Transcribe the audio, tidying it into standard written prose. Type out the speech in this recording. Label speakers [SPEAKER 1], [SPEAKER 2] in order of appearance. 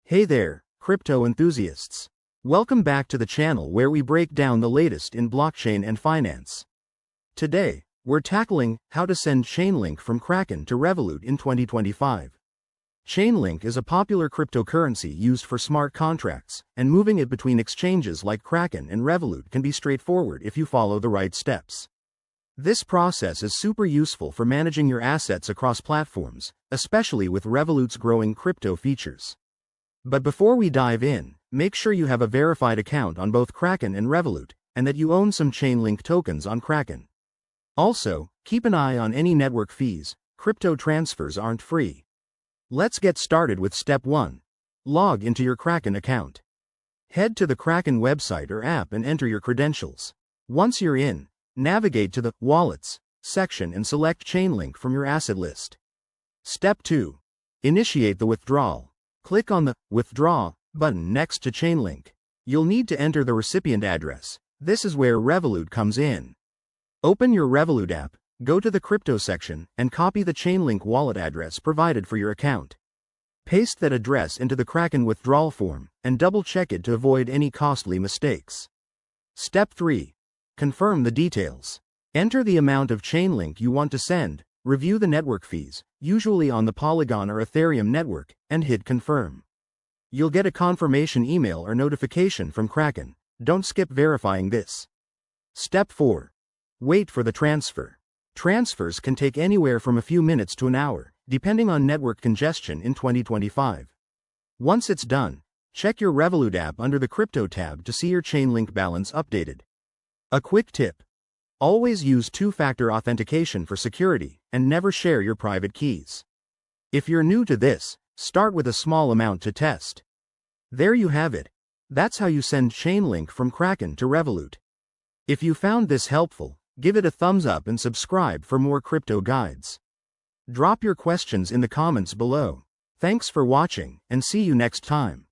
[SPEAKER 1] Hey there, crypto enthusiasts. Welcome back to the channel where we break down the latest in blockchain and finance. Today, we're tackling how to send Chainlink from Kraken to Revolut in 2025. Chainlink is a popular cryptocurrency used for smart contracts, and moving it between exchanges like Kraken and Revolut can be straightforward if you follow the right steps. This process is super useful for managing your assets across platforms, especially with Revolut's growing crypto features. But before we dive in, make sure you have a verified account on both Kraken and Revolut, and that you own some Chainlink tokens on Kraken. Also, keep an eye on any network fees. Crypto transfers aren't free. Let's get started with step 1. Log into your Kraken account. Head to the Kraken website or app and enter your credentials. Once you're in, navigate to the Wallets section and select Chainlink from your asset list. Step 2. Initiate the withdrawal. Click on the Withdraw button next to Chainlink. You'll need to enter the recipient address. This is where Revolut comes in. Open your Revolut app, go to the Crypto section, and copy the Chainlink wallet address provided for your account. Paste that address into the Kraken withdrawal form, and double-check it to avoid any costly mistakes. Step 3. Confirm the details. Enter the amount of Chainlink you want to send, review the network fees, usually on the Polygon or Ethereum network, and hit Confirm. You'll get a confirmation email or notification from Kraken. Don't skip verifying this. Step 4. Wait for the transfer. Transfers can take anywhere from a few minutes to an hour, depending on network congestion in 2025. Once it's done, check your Revolut app under the Crypto tab to see your Chainlink balance updated. A quick tip. Always use two-factor authentication for security, and never share your private keys. If you're new to this, start with a small amount to test. There you have it. That's how you send Chainlink from Kraken to Revolut. If you found this helpful, give it a thumbs up and subscribe for more crypto guides. Drop your questions in the comments below. Thanks for watching, and see you next time.